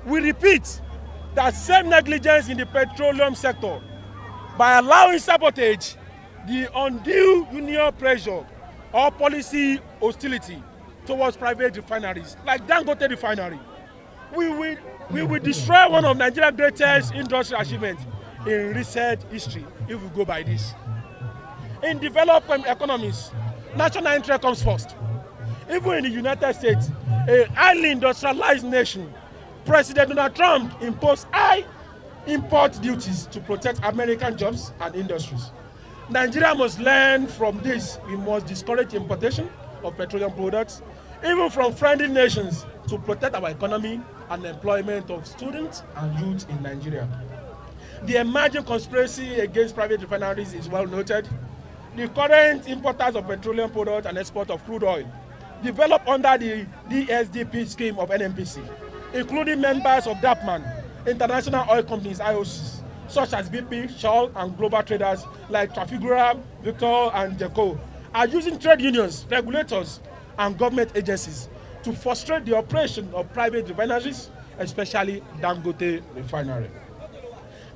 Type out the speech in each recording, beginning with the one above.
We repeat that same negligence in the petroleum sector by allowing sabotage, the undue union pressure or policy hostility towards private refineries like Dangote Refinery. We will destroy one of Nigeria's greatest industrial achievements in recent history if we go by this. In developed economies, national interest comes first. Even in the United States, a highly industrialized nation, President Donald Trump imposed high import duties to protect American jobs and industries. Nigeria must learn from this. We must discourage importation of petroleum products, even from friendly nations, to protect our economy and employment of students and youth in Nigeria. The emerging conspiracy against private refineries is well noted. The current importers of petroleum products and export of crude oil developed under the DSDP scheme of NNPC, including members of DAPMAN, international oil companies, IOCs, such as BP, Shell, and global traders like Trafigura, Victor, and Deco, are using trade unions, regulators, and government agencies to frustrate the operation of private refineries, especially Dangote Refinery.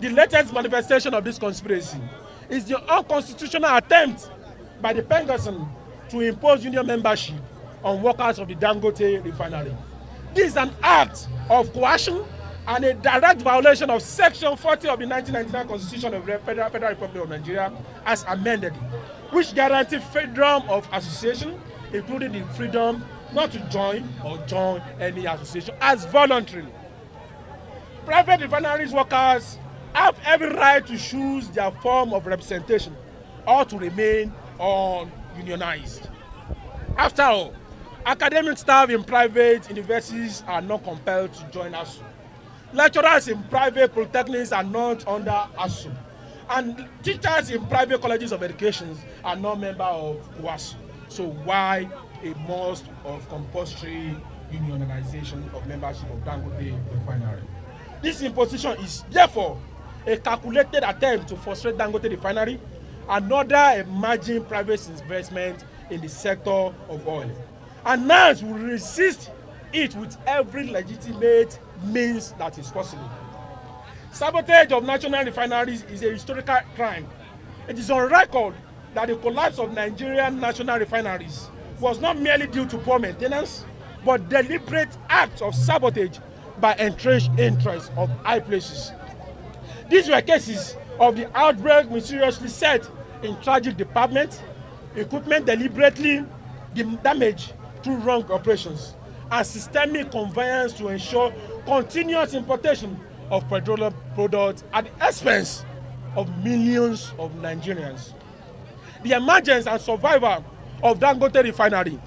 The latest manifestation of this conspiracy is the unconstitutional attempt by the Pengassan to impose union membership on workers of the Dangote Refinery. This is an act of coercion and a direct violation of Section 40 of the 1999 Constitution of the Federal Republic of Nigeria as amended, which guarantees freedom of association, including the freedom not to join or join any association as voluntary. Private refineries workers have every right to choose their form of representation or to remain ununionized. After all, academic staff in private universities are not compelled to join ASU. Lecturers in private polytechnics are not under ASU. And teachers in private colleges of education are not members of WASU. So why a must of compulsory unionization of membership of Dangote Refinery? This imposition is therefore a calculated attempt to frustrate Dangote Refinery, another emerging private investment in the sector of oil. And Nans will resist it with every legitimate means that is possible. Sabotage of national refineries is a historical crime. It is on record that the collapse of Nigerian national refineries was not merely due to poor maintenance, but deliberate acts of sabotage by entrenched interests of high places. These were cases of the outbreak mysteriously set in tragic departments, equipment deliberately damaged through wrong operations, and systemic conveyance to ensure continuous importation of petroleum products at the expense of millions of Nigerians. The emergence and survival of Dangote Refinery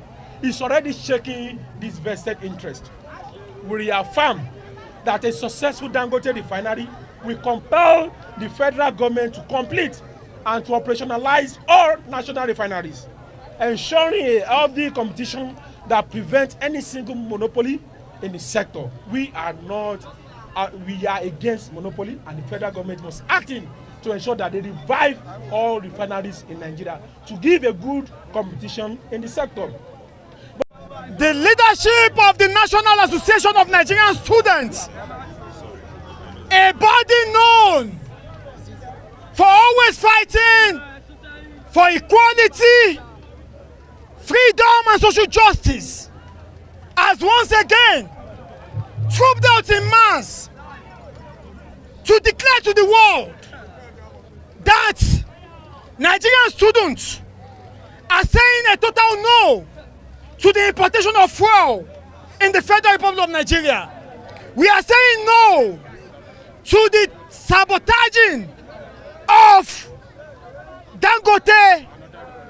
is already shaking this vested interest. We reaffirm that a successful Dangote Refinery will compel the federal government to complete and to operationalize all national refineries, ensuring a healthy competition that prevents any single monopoly in the sector. We are against monopoly, and the federal government must act in to ensure that they revive all refineries in Nigeria to give a good competition in the sector. The leadership of the National Association of Nigerian Students, a body known for always fighting for equality, freedom and social justice, has once again trooped out in mass to declare to the world that Nigerian students are saying a total no to the importation of fuel in the Federal Republic of Nigeria. We are saying no to the sabotaging of Dangote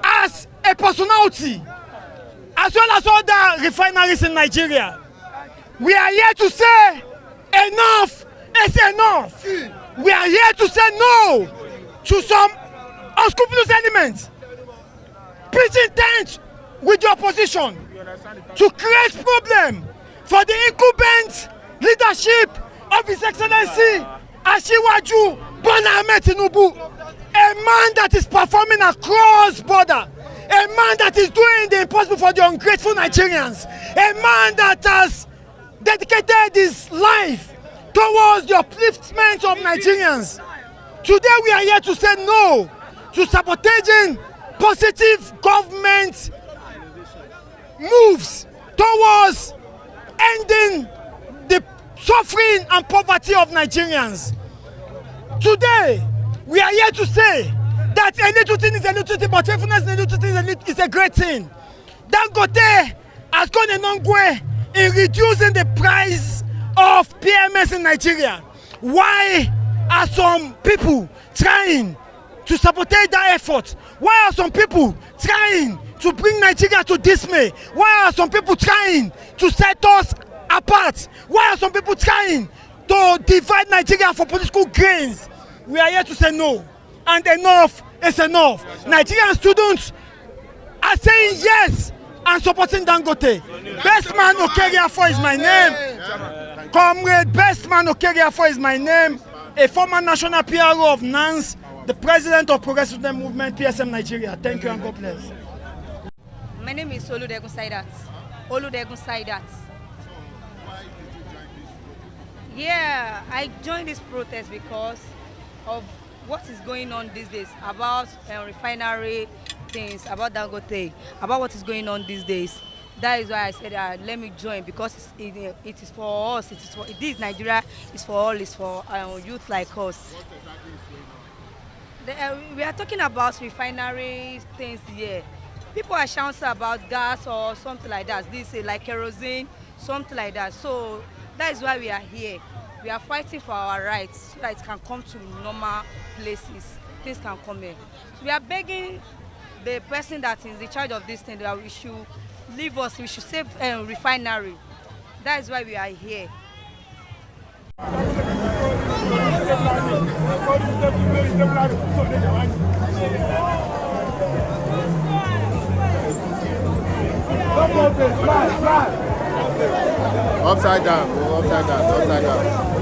as a personality, as well as other refineries in Nigeria. We are here to say enough is enough. We are here to say no to some unscrupulous elements pitching tent with the opposition to create problem for the incumbent leadership of His Excellency Asiwaju Bola Ahmed Tinubu, a man that is performing across border, a man that is doing the impossible for the ungrateful Nigerians, a man that has dedicated his life towards the upliftment of Nigerians. Today we are here to say no to sabotaging positive government moves towards ending the suffering and poverty of Nigerians. Today we are here to say that a little thing is a little thing, but faithfulness in a little thing is a great thing. Dangote has gone a long way in reducing the price of PMS in Nigeria. Why are some people trying to sabotage that effort? Why are some people trying to bring Nigeria to dismay? Why are some people trying to set us apart? Why are some people trying to divide Nigeria for political gains? We are here to say no, and enough is enough. Nigerian students are saying yes and supporting Dangote. Best Man Okeriafo is my name. Comrade Best Man Okeriafo is my name. A former national PRO of Nans, the president of Progressive Movement, PSM Nigeria. Thank you and God bless. My name is Oludegun Saidat. Oludegun Saidat. Yeah, I joined this protest because of what is going on these days about refinery things, about Dangote, about what is going on these days. That is why I said let me join, because it is for us. This Nigeria is for all. It's for youth like us. We are talking about refinery things here. People are shouting about gas or something like that. This is like kerosene, something like that. So that is why we are here. We are fighting for our rights so that it can come to normal places. Things can come here. So we are begging the person that is in charge of this thing that we should leave us. We should save refinery. That is why we are here. Upside down, upside down, upside down.